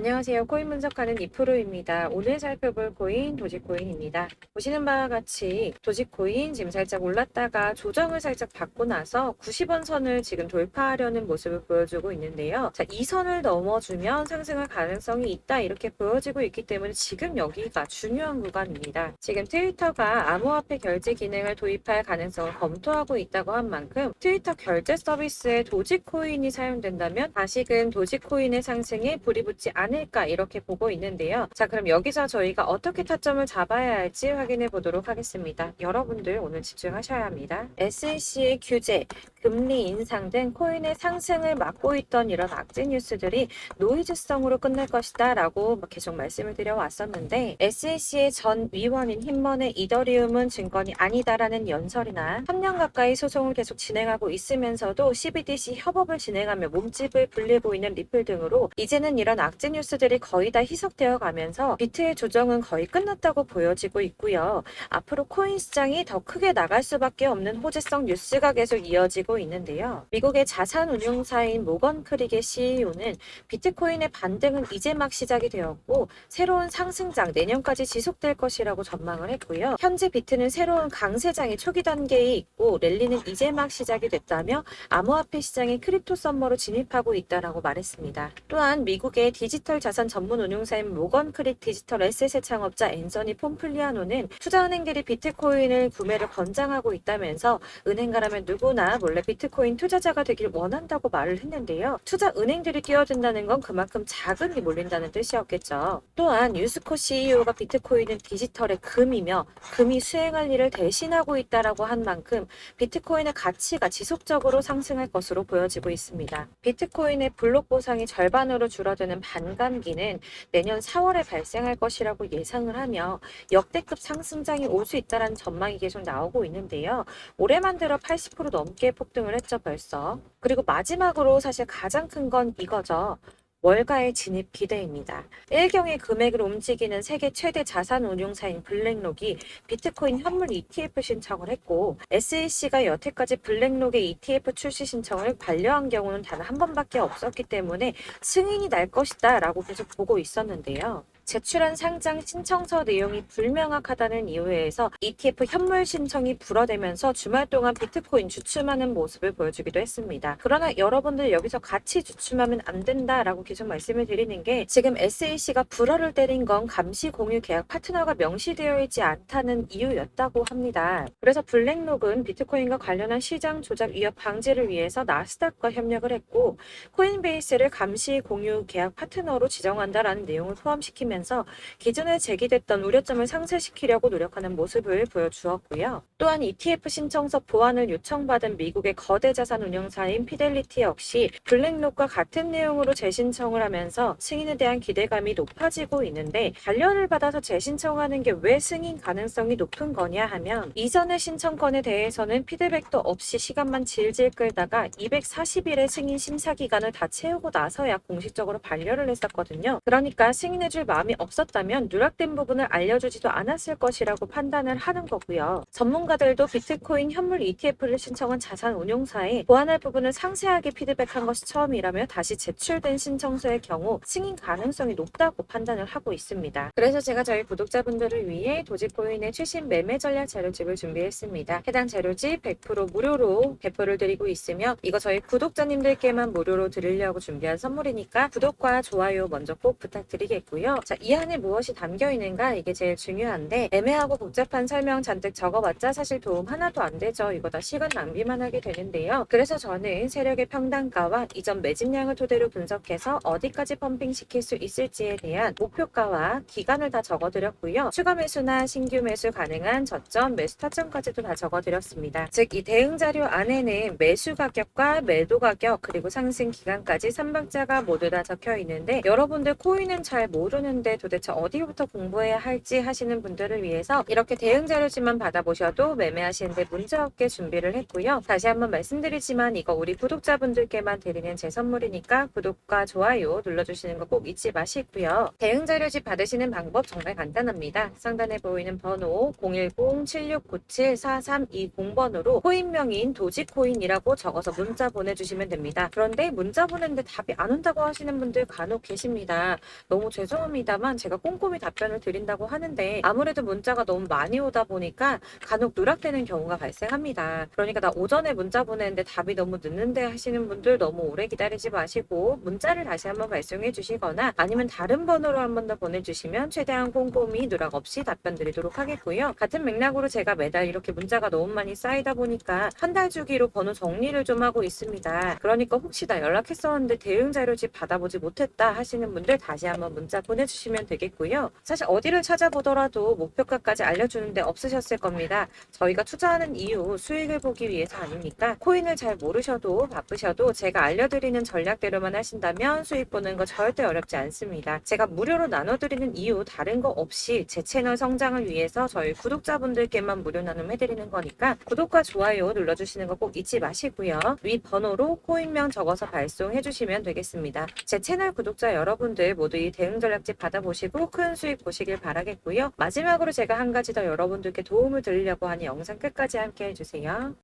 안녕하세요. 코인 분석하는 이프로입니다. 오늘 살펴볼 코인 도지코인입니다. 보시는 바와 같이 도지코인 지금 살짝 올랐다가 조정을 살짝 받고 나서 90원 선을 지금 돌파하려는 모습을 보여주고 있는데요. 자, 이 선을 넘어주면 상승할 가능성이 있다 이렇게 보여지고 있기 때문에 지금 여기가 중요한 구간입니다. 지금 트위터가 암호화폐 결제 기능을 도입할 가능성을 검토하고 있다고 한 만큼 트위터 결제 서비스에 도지코인이 사용된다면 다시금 도지코인의 상승에 불이 붙지 않을까 이렇게 보고 있는데요. 자, 그럼 여기서 저희가 어떻게 타점을 잡아야 할지 확인해 보도록 하겠습니다. 여러분들 오늘 집중하셔야 합니다. SEC의 규제, 금리 인상 등 코인의 상승을 막고 있던 이런 악재 뉴스들이 노이즈성으로 끝날 것이다 라고 계속 말씀을 드려왔었는데 SEC의 전 위원인 힘먼의 이더리움은 증권이 아니다라는 연설이나 3년 가까이 소송을 계속 진행하고 있으면서도 CBDC 협업을 진행하며 몸집을 불리해 보이는 리플 등으로 이제는 이런 악재 뉴스들이 거의 다 희석되어 가면서 비트의 조정은 거의 끝났다고 보여지고 있고요. 앞으로 코인 시장이 더 크게 나갈 수밖에 없는 호재성 뉴스가 계속 이어지고 있는데요. 미국의 자산 운용사인 모건 크릭의 CEO는 비트코인의 반등은 이제 막 시작이 되었고 새로운 상승장 내년까지 지속될 것이라고 전망을 했고요. 현재 비트는 새로운 강세장의 초기 단계에 있고 랠리는 이제 막 시작이 됐다며 암호화폐 시장에 크립토 썸머로 진입하고 있다라고 말했습니다. 또한 미국의 디지털 자산 전문 운용사인 모건 크릭 디지털 에셋의 창업자 앤서니 폼플리아노는 투자은행들이 비트코인을 구매를 권장하고 있다면서 은행가라면 누구나 몰래 비트코인 투자자가 되길 원한다고 말을 했는데요. 투자은행들이 뛰어든다는 건 그만큼 자금이 몰린다는 뜻이었겠죠. 또한 유스코 CEO가 비트코인은 디지털의 금이며 금이 수행할 일을 대신하고 있다라고 한 만큼 비트코인의 가치가 지속적으로 상승할 것으로 보여지고 있습니다. 비트코인의 블록 보상이 절반으로 줄어드는 반감기는 내년 4월에 발생할 것이라고 예상을 하며 역대급 상승장이 올 수 있다는 전망이 계속 나오고 있는데요. 올해만 들어 80% 넘게 폭등을 했죠, 벌써. 그리고 마지막으로 사실 가장 큰 건 이거죠. 월가의 진입 기대입니다. 일경의 금액을 움직이는 세계 최대 자산 운용사인 블랙록이 비트코인 현물 ETF 신청을 했고 SEC가 여태까지 블랙록의 ETF 출시 신청을 반려한 경우는 단 한 번밖에 없었기 때문에 승인이 날 것이다 라고 계속 보고 있었는데요. 제출한 상장 신청서 내용이 불명확하다는 이유에서 ETF 현물 신청이 불어대면서 주말 동안 비트코인 주춤하는 모습을 보여주기도 했습니다. 그러나 여러분들 여기서 같이 주춤하면 안 된다라고 계속 말씀을 드리는 게 지금 SEC가 불어를 때린 건 감시 공유 계약 파트너가 명시되어 있지 않다는 이유였다고 합니다. 그래서 블랙록은 비트코인과 관련한 시장 조작 위협 방지를 위해서 나스닥과 협력을 했고 코인베이스를 감시 공유 계약 파트너로 지정한다라는 내용을 포함시키면서 기존에 제기됐던 우려점을 상쇄시키려고 노력하는 모습을 보여주었고요. 또한 ETF 신청서 보완을 요청받은 미국의 거대 자산 운용사인 피델리티 역시 블랙록과 같은 내용으로 재신청을 하면서 승인에 대한 기대감이 높아지고 있는데 반려를 받아서 재신청하는 게 왜 승인 가능성이 높은 거냐 하면 이전의 신청건에 대해서는 피드백도 없이 시간만 질질 끌다가 240일의 승인 심사 기간을 다 채우고 나서야 공식적으로 반려를 했었거든요. 그러니까 승인해줄 마음이 없었다면 누락된 부분을 알려주지도 않았을 것이라고 판단을 하는 거고요. 전문가들도 비트코인 현물 ETF를 신청한 자산 운용사에 보완할 부분을 상세하게 피드백한 것이 처음이라며 다시 제출된 신청서의 경우 승인 가능성이 높다고 판단을 하고 있습니다. 그래서 제가 저희 구독자분들을 위해 도지코인의 최신 매매 전략 자료집을 준비했습니다. 해당 자료집 100% 무료로 배포를 드리고 있으며 이거 저희 구독자님들께만 무료로 드리려고 준비한 선물이니까 구독과 좋아요 먼저 꼭 부탁드리겠고요. 자, 이 안에 무엇이 담겨 있는가 이게 제일 중요한데 애매하고 복잡한 설명 잔뜩 적어봤자 사실 도움 하나도 안 되죠. 이거 다 시간 낭비만 하게 되는데요. 그래서 저는 세력의 평단가와 이전 매집량을 토대로 분석해서 어디까지 펌핑시킬 수 있을지에 대한 목표가와 기간을 다 적어드렸고요. 추가 매수나 신규 매수 가능한 저점, 매수 타점까지도 다 적어드렸습니다. 즉 이 대응 자료 안에는 매수 가격과 매도 가격 그리고 상승 기간까지 3박자가 모두 다 적혀 있는데 여러분들 코인은 잘 모르는 어려운데 도대체 어디부터 공부해야 할지 하시는 분들을 위해서 이렇게 대응 자료지만 받아보셔도 매매하시는데 문제없게 준비를 했고요. 다시 한번 말씀드리지만 이거 우리 구독자분들께만 드리는 제 선물이니까 구독과 좋아요 눌러주시는 거 꼭 잊지 마시고요. 대응 자료집 받으시는 방법 정말 간단합니다. 상단에 보이는 번호 010-7697-4320번으로 코인명인 도지코인이라고 적어서 문자 보내주시면 됩니다. 그런데 문자 보냈는데 답이 안 온다고 하시는 분들 간혹 계십니다. 너무 죄송합니다만 제가 꼼꼼히 답변을 드린다고 하는데 아무래도 문자가 너무 많이 오다 보니까 간혹 누락되는 경우가 발생합니다. 그러니까 나 오전에 문자 보냈는데 답이 너무 늦는데 하시는 분들 너무 오래 기다리지 마시고 문자를 다시 한번 발송해 주시거나 아니면 다른 번호로 한 번 더 보내주시면 최대한 꼼꼼히 누락 없이 답변 드리도록 하겠고요. 같은 맥락으로 제가 매달 이렇게 문자가 너무 많이 쌓이다 보니까 한 달 주기로 번호 정리를 좀 하고 있습니다. 그러니까 혹시 나 연락했었는데 대응 자료집 받아보지 못했다 하시는 분들 다시 한번 문자 보내주시면 되겠고요. 사실 어디를 찾아보더라도 목표가까지 알려주는데 없으셨을 겁니다. 저희가 투자하는 이유 수익을 보기 위해서 아닙니까? 코인을 잘 모르셔도 바쁘셔도 제가 알려드리는 전략대로만 하신다면 수익 보는 거 절대 어렵지 않습니다. 제가 무료로 나눠드리는 이유 다른 거 없이 제 채널 성장을 위해서 저희 구독자분들께만 무료 나눔해드리는 거니까 구독과 좋아요 눌러주시는 거 꼭 잊지 마시고요. 위 번호로 코인명 적어서 발송해주시면 되겠습니다. 제 채널 구독자 여러분들 모두 이 대응 전략집 받아보시고 큰 수익 보시길 바라겠고요. 마지막으로 제가 한 가지 더 여러분들께 도움을 드리려고 하니 영상 끝까지 함께 해주세요.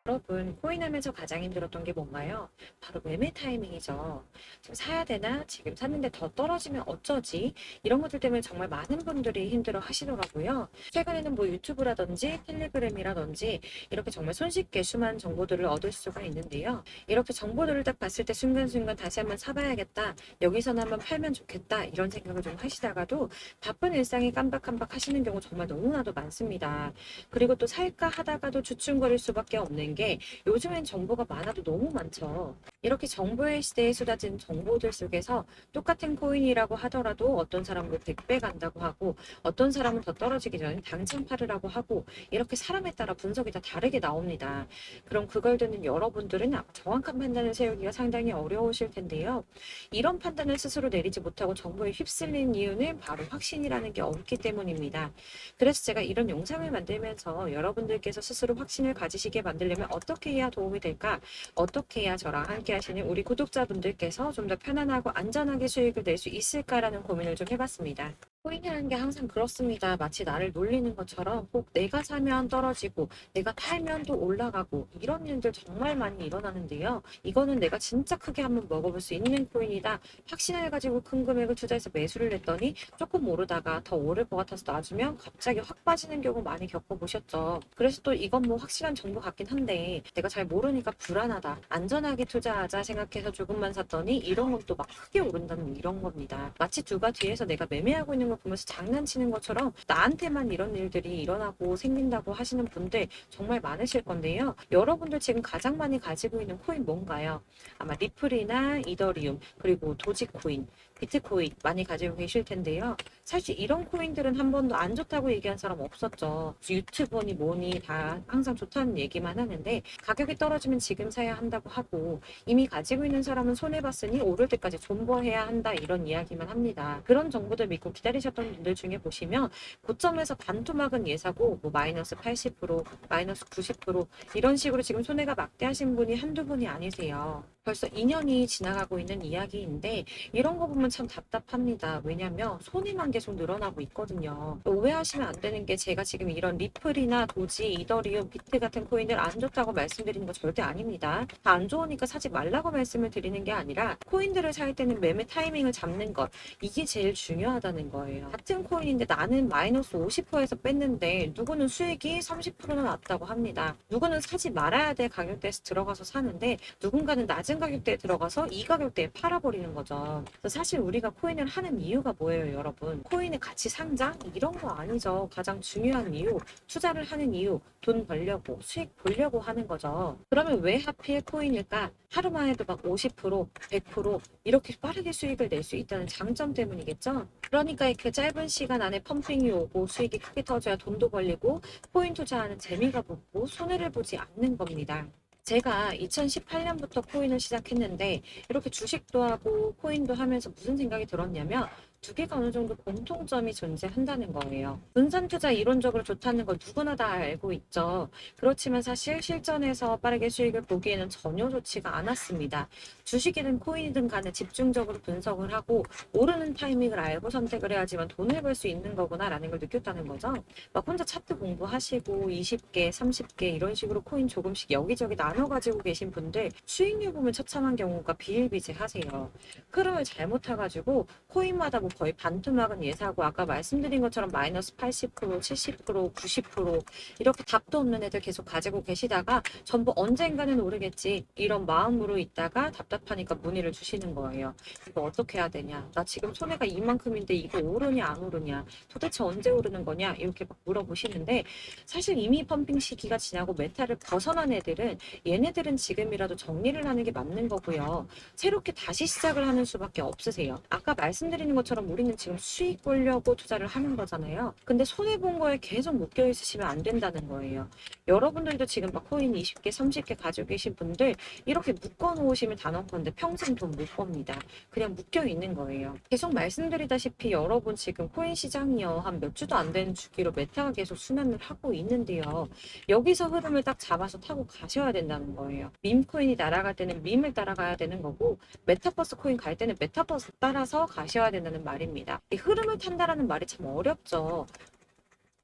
여러분, 코인하면서 가장 힘들었던 게 뭔가요? 바로 매매 타이밍이죠. 지금 사야 되나? 지금 샀는데 더 떨어지면 어쩌지? 이런 것들 때문에 정말 많은 분들이 힘들어 하시더라고요. 최근에는 뭐 유튜브라든지 텔레그램이라든지 이렇게 정말 손쉽게 수많은 정보들을 얻을 수가 있는데요. 이렇게 정보들을 딱 봤을 때 순간순간 다시 한번 사봐야겠다. 여기서는 한번 팔면 좋겠다. 이런 생각을 좀 하시다가도 바쁜 일상이 깜박깜박 하시는 경우 정말 너무나도 많습니다. 그리고 또 살까 하다가도 주춤거릴 수밖에 없는 게 요즘엔 정보가 많아도 너무 많죠. 이렇게 정보의 시대에 쏟아진 정보들 속에서 똑같은 코인이라고 하더라도 어떤 사람은 100배 간다고 하고 어떤 사람은 더 떨어지기 전에 당장 팔으라고 하고 이렇게 사람에 따라 분석이 다 다르게 나옵니다. 그럼 그걸 듣는 여러분들은 정확한 판단을 세우기가 상당히 어려우실 텐데요. 이런 판단을 스스로 내리지 못하고 정보에 휩쓸리는 이유는 바로 확신이라는 게 없기 때문입니다. 그래서 제가 이런 영상을 만들면서 여러분들께서 스스로 확신을 가지시게 만들려면 어떻게 해야 도움이 될까? 어떻게 해야 저랑 함께 하시는 우리 구독자분들께서 좀 더 편안하고 안전하게 수익을 낼 수 있을까라는 고민을 좀 해봤습니다. 코인이라는 게 항상 그렇습니다. 마치 나를 놀리는 것처럼 꼭 내가 사면 떨어지고 내가 팔면 또 올라가고 이런 일들 정말 많이 일어나는데요. 이거는 내가 진짜 크게 한번 먹어볼 수 있는 코인이다. 확신을 가지고 큰 금액을 투자해서 매수를 했더니 조금 오르다가 더 오를 것 같아서 놔주면 갑자기 확 빠지는 경우 많이 겪어보셨죠. 그래서 또 이건 뭐 확실한 정보 같긴 한데 내가 잘 모르니까 불안하다. 안전하게 투자하자 생각해서 조금만 샀더니 이런 건 또 막 크게 오른다는 이런 겁니다. 마치 누가 뒤에서 내가 매매하고 있는 걸 보면서 장난치는 것처럼 나한테만 이런 일들이 일어나고 생긴다고 하시는 분들 정말 많으실 건데요. 여러분들 지금 가장 많이 가지고 있는 코인 뭔가요? 아마 리플이나 이더리움 그리고 도지코인 비트코인 많이 가지고 계실 텐데요. 사실 이런 코인들은 한 번도 안 좋다고 얘기한 사람 없었죠. 유튜버니 뭐니 다 항상 좋다는 얘기만 하는데 가격이 떨어지면 지금 사야 한다고 하고 이미 가지고 있는 사람은 손해봤으니 오를 때까지 존버해야 한다 이런 이야기만 합니다. 그런 정보들 믿고 기다리셨던 분들 중에 보시면 고점에서 반토막은 예사고 뭐 마이너스 80%, 마이너스 90% 이런 식으로 지금 손해가 막대하신 분이 한두 분이 아니세요. 벌써 2년이 지나가고 있는 이야기인데 이런 거 보면 참 답답합니다. 왜냐면 손해만 계속 늘어나고 있거든요. 오해하시면 안 되는 게 제가 지금 이런 리플이나 도지, 이더리움, 비트 같은 코인들 안 좋다고 말씀드리는 거 절대 아닙니다. 다 안 좋으니까 사지 말라고 말씀을 드리는 게 아니라 코인들을 살 때는 매매 타이밍을 잡는 것 이게 제일 중요하다는 거예요. 같은 코인인데 나는 마이너스 50%에서 뺐는데 누구는 수익이 30%나 났다고 합니다. 누구는 사지 말아야 될 가격대에서 들어가서 사는데 누군가는 낮은 가격대에 들어가서 이 가격대에 팔아버리는 거죠. 그래서 사실 우리가 코인을 하는 이유가 뭐예요, 여러분? 코인의 가치 상장? 이런 거 아니죠. 가장 중요한 이유, 투자를 하는 이유, 돈 벌려고, 수익 보려고 하는 거죠. 그러면 왜 하필 코인일까? 하루만 해도 막 50%, 100% 이렇게 빠르게 수익을 낼 수 있다는 장점 때문이겠죠? 그러니까 그 짧은 시간 안에 펌핑이 오고 수익이 크게 터져야 돈도 벌리고 코인 투자하는 재미가 붙고 손해를 보지 않는 겁니다. 제가 2018년부터 코인을 시작했는데 이렇게 주식도 하고 코인도 하면서 무슨 생각이 들었냐면 두 개가 어느 정도 공통점이 존재한다는 거예요. 분산 투자 이론적으로 좋다는 걸 누구나 다 알고 있죠. 그렇지만 사실 실전에서 빠르게 수익을 보기에는 전혀 좋지가 않았습니다. 주식이든 코인이든 간에 집중적으로 분석을 하고 오르는 타이밍을 알고 선택을 해야지만 돈을 벌 수 있는 거구나라는 걸 느꼈다는 거죠. 막 혼자 차트 공부하시고 20개, 30개 이런 식으로 코인 조금씩 여기저기 나눠 가지고 계신 분들 수익률 보면 처참한 경우가 비일비재하세요. 흐름을 잘못 타가지고 코인마다 뭐 거의 반토막은 예사고 아까 말씀드린 것처럼 마이너스 80%, 70%, 90% 이렇게 답도 없는 애들 계속 가지고 계시다가 전부 언젠가는 오르겠지 이런 마음으로 있다가 답답하니까 문의를 주시는 거예요. 이거 어떻게 해야 되냐? 나 지금 손해가 이만큼인데 이거 오르냐 안 오르냐? 도대체 언제 오르는 거냐? 이렇게 막 물어보시는데 사실 이미 펌핑 시기가 지나고 메타를 벗어난 애들은 얘네들은 지금이라도 정리를 하는 게 맞는 거고요. 새롭게 다시 시작을 하는 수밖에 없으세요. 아까 말씀드리는 것처럼 우리는 지금 수익 보려고 투자를 하는 거잖아요. 근데 손해본 거에 계속 묶여 있으시면 안 된다는 거예요. 여러분들도 지금 막 코인 20개, 30개 가지고 계신 분들 이렇게 묶어 놓으시면 단언컨대 평생 돈 못 법니다. 그냥 묶여 있는 거예요. 계속 말씀드리다시피 여러분 지금 코인 시장이요. 한 몇 주도 안 되는 주기로 메타가 계속 순환을 하고 있는데요. 여기서 흐름을 딱 잡아서 타고 가셔야 된다는 거예요. 밈 코인이 날아갈 때는 밈을 따라가야 되는 거고 메타버스 코인 갈 때는 메타버스 따라서 가셔야 된다는 말입니다. 이 흐름을 탄다라는 말이 참 어렵죠.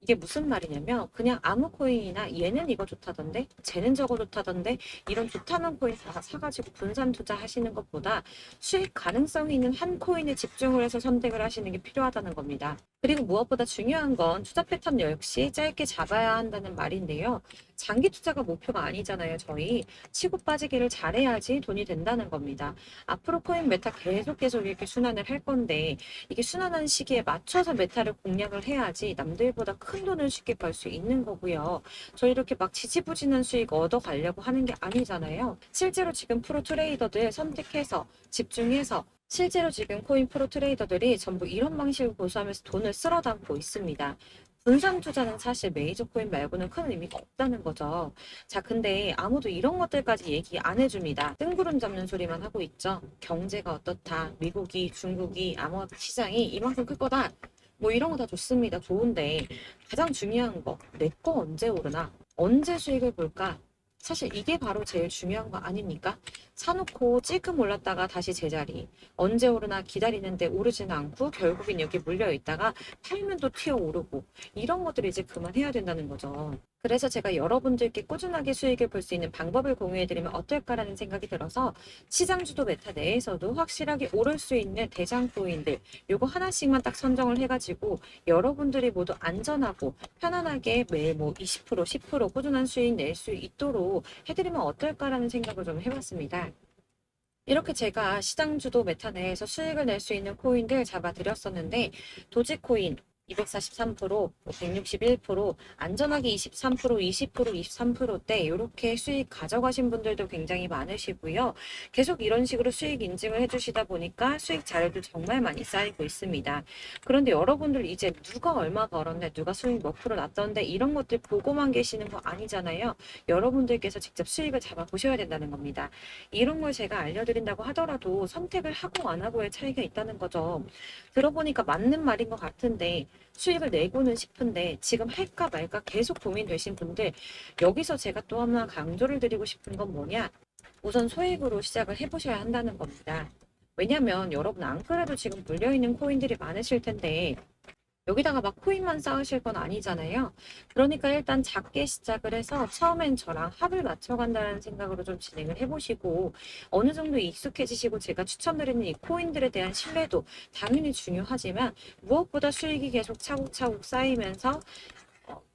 이게 무슨 말이냐면 그냥 아무 코인이나 얘는 이거 좋다던데 쟤는 저거 좋다던데 이런 좋다는 코인 다 사가지고 분산 투자하시는 것보다 수익 가능성이 있는 한 코인에 집중을 해서 선택을 하시는 게 필요하다는 겁니다. 그리고 무엇보다 중요한 건 투자 패턴 역시 짧게 잡아야 한다는 말인데요. 장기 투자가 목표가 아니잖아요. 저희 치고 빠지기를 잘해야지 돈이 된다는 겁니다. 앞으로 코인 메타 계속 이렇게 순환을 할 건데 이게 순환하는 시기에 맞춰서 메타를 공략을 해야지 남들보다 큰 돈을 쉽게 벌 수 있는 거고요. 저 이렇게 막 지지부진한 수익 얻어 가려고 하는 게 아니잖아요. 실제로 지금 프로 트레이더들 선택해서 집중해서 실제로 지금 코인 프로 트레이더들이 전부 이런 방식을 고수하면서 돈을 쓸어 담고 있습니다. 분산 투자는 사실 메이저 코인 말고는 큰 의미가 없다는 거죠. 자, 근데 아무도 이런 것들까지 얘기 안 해줍니다. 뜬구름 잡는 소리만 하고 있죠. 경제가 어떻다. 미국이, 중국이, 암호화폐 시장이 이만큼 클 거다. 뭐 이런 거 다 좋습니다. 좋은데 가장 중요한 거, 내 거 언제 오르나? 언제 수익을 볼까? 사실 이게 바로 제일 중요한 거 아닙니까? 사놓고 찔끔 올랐다가 다시 제자리. 언제 오르나 기다리는데 오르지는 않고 결국엔 여기 물려 있다가 팔면 또 튀어 오르고. 이런 것들을 이제 그만해야 된다는 거죠. 그래서 제가 여러분들께 꾸준하게 수익을 볼 수 있는 방법을 공유해드리면 어떨까라는 생각이 들어서 시장주도 메타 내에서도 확실하게 오를 수 있는 대장 코인들 요거 하나씩만 딱 선정을 해가지고 여러분들이 모두 안전하고 편안하게 매일 뭐 20%, 10% 꾸준한 수익 낼 수 있도록 해드리면 어떨까라는 생각을 좀 해봤습니다. 이렇게 제가 시장주도 메타 내에서 수익을 낼 수 있는 코인들 잡아드렸었는데 도지코인 243%, 161%, 안전하게 23%, 20%, 23%대 이렇게 수익 가져가신 분들도 굉장히 많으시고요. 계속 이런 식으로 수익 인증을 해주시다 보니까 수익 자료도 정말 많이 쌓이고 있습니다. 그런데 여러분들 이제 누가 얼마 벌었네, 누가 수익 몇 프로 났던데 이런 것들 보고만 계시는 거 아니잖아요. 여러분들께서 직접 수익을 잡아보셔야 된다는 겁니다. 이런 걸 제가 알려드린다고 하더라도 선택을 하고 안 하고의 차이가 있다는 거죠. 들어보니까 맞는 말인 것 같은데 수익을 내고는 싶은데 지금 할까 말까 계속 고민되신 분들 여기서 제가 또 하나 강조를 드리고 싶은 건 뭐냐? 우선 소액으로 시작을 해보셔야 한다는 겁니다. 왜냐면 여러분 안 그래도 지금 물려있는 코인들이 많으실 텐데 여기다가 막 코인만 쌓으실 건 아니잖아요. 그러니까 일단 작게 시작을 해서 처음엔 저랑 합을 맞춰간다는 생각으로 좀 진행을 해보시고 어느 정도 익숙해지시고 제가 추천드리는 이 코인들에 대한 신뢰도 당연히 중요하지만 무엇보다 수익이 계속 차곡차곡 쌓이면서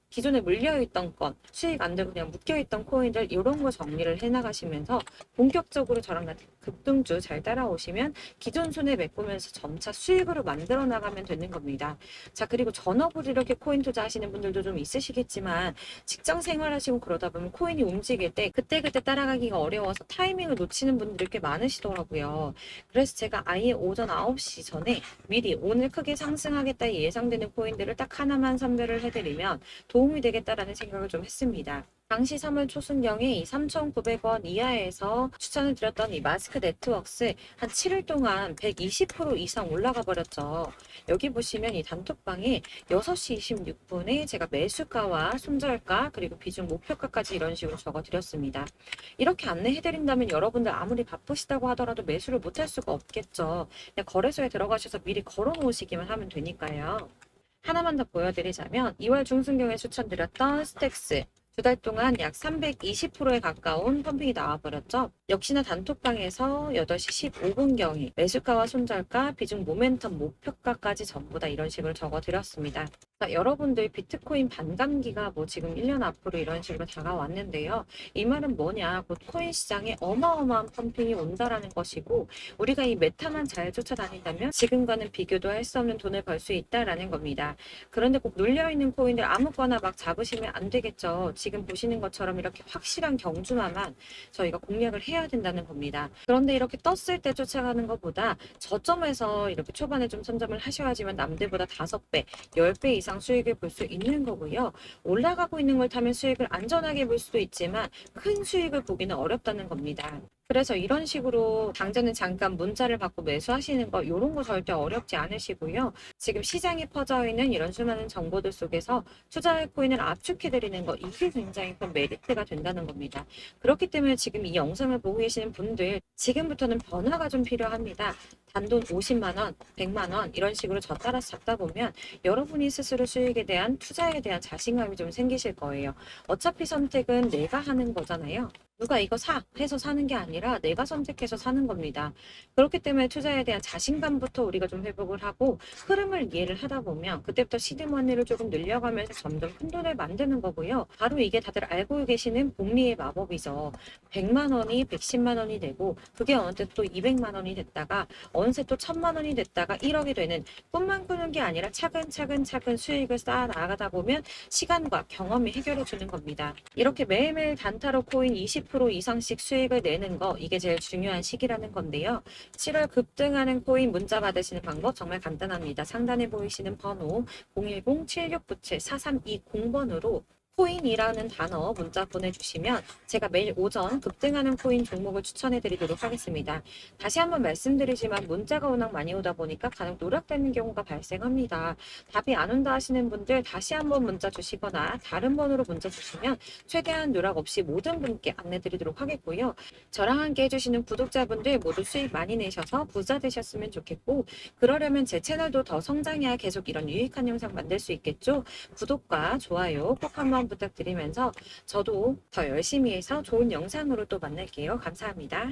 기존에 물려있던 건 수익 안 되고 그냥 묶여있던 코인들 이런 거 정리를 해나가시면서 본격적으로 저랑 같은 급등주 잘 따라오시면 기존 손해 메꾸면서 점차 수익으로 만들어 나가면 되는 겁니다. 자, 그리고 전업으로 이렇게 코인 투자하시는 분들도 좀 있으시겠지만 직장 생활하시고 그러다 보면 코인이 움직일 때 그때그때 따라가기가 어려워서 타이밍을 놓치는 분들이 꽤 많으시더라고요. 그래서 제가 아예 오전 9시 전에 미리 오늘 크게 상승하겠다 예상되는 코인들을 딱 하나만 선별을 해드리면 도움이 되겠다라는 생각을 좀 했습니다. 당시 3월 초순경에 이 3,900원 이하에서 추천을 드렸던 이 마스크 네트웍스 한 7일 동안 120% 이상 올라가 버렸죠. 여기 보시면 이 단톡방에 6시 26분에 제가 매수가와 손절가 그리고 비중 목표가까지 이런 식으로 적어 드렸습니다. 이렇게 안내해 드린다면 여러분들 아무리 바쁘시다고 하더라도 매수를 못할 수가 없겠죠. 그냥 거래소에 들어가셔서 미리 걸어 놓으시기만 하면 되니까요. 하나만 더 보여드리자면 2월 중순경에 추천드렸던 스택스 2달 동안 약 320%에 가까운 펌핑이 나와버렸죠. 역시나 단톡방에서 8시 15분경에 매수가와 손절가, 비중 모멘텀 목표가까지 전부 다 이런 식으로 적어드렸습니다. 자, 여러분들 비트코인 반감기가 뭐 지금 1년 앞으로 이런 식으로 다가왔는데요. 이 말은 뭐냐? 곧 코인 시장에 어마어마한 펌핑이 온다라는 것이고 우리가 이 메타만 잘 쫓아다닌다면 지금과는 비교도 할 수 없는 돈을 벌 수 있다라는 겁니다. 그런데 꼭 눌려있는 코인들 아무거나 막 잡으시면 안 되겠죠. 지금 보시는 것처럼 이렇게 확실한 경주마만 저희가 공략을 해야 된다는 겁니다. 그런데 이렇게 떴을 때 쫓아가는 것보다 저점에서 이렇게 초반에 좀 선점을 하셔야지만 남들보다 5배, 10배 이상 수익을 볼 수 있는 거고요. 올라가고 있는 걸 타면 수익을 안전하게 볼 수도 있지만 큰 수익을 보기는 어렵다는 겁니다. 그래서 이런 식으로 당장은 잠깐 문자를 받고 매수하시는 거 이런 거 절대 어렵지 않으시고요. 지금 시장에 퍼져 있는 이런 수많은 정보들 속에서 투자할 코인을 압축해드리는 거 이게 굉장히 큰 메리트가 된다는 겁니다. 그렇기 때문에 지금 이 영상을 보고 계시는 분들 지금부터는 변화가 좀 필요합니다. 단돈 50만 원, 100만 원 이런 식으로 저 따라서 잡다 보면 여러분이 스스로 수익에 대한 투자에 대한 자신감이 좀 생기실 거예요. 어차피 선택은 내가 하는 거잖아요. 누가 이거 사 해서 사는 게 아니라 내가 선택해서 사는 겁니다. 그렇기 때문에 투자에 대한 자신감부터 우리가 좀 회복을 하고 흐름을 이해를 하다 보면 그때부터 시드머니를 조금 늘려가면서 점점 큰 돈을 만드는 거고요. 바로 이게 다들 알고 계시는 복리의 마법이죠. 100만 원이 110만 원이 되고 그게 어느새 또 200만 원이 됐다가 어느새 또 1000만 원이 됐다가 1억이 되는 꿈만 꾸는 게 아니라 차근차근 수익을 쌓아 나가다 보면 시간과 경험이 해결해 주는 겁니다. 이렇게 매일매일 단타로 코인 20% 이상씩 수익을 내는 거 이게 제일 중요한 시기라는 건데요. 7월 급등하는 코인 문자 받으시는 방법 정말 간단합니다. 상단에 보이시는 번호 010-7697-4320번으로 코인이라는 단어 문자 보내주시면 제가 매일 오전 급등하는 코인 종목을 추천해 드리도록 하겠습니다. 다시 한번 말씀드리지만 문자가 워낙 많이 오다 보니까 간혹 누락되는 경우가 발생합니다. 답이 안 온다 하시는 분들 다시 한번 문자 주시거나 다른 번호로 문자 주시면 최대한 누락 없이 모든 분께 안내 드리도록 하겠고요. 저랑 함께 해주시는 구독자분들 모두 수익 많이 내셔서 부자 되셨으면 좋겠고 그러려면 제 채널도 더 성장해야 계속 이런 유익한 영상 만들 수 있겠죠. 구독과 좋아요 꼭 한번 부탁드리면서 저도 더 열심히 해서 좋은 영상으로 또 만날게요. 감사합니다.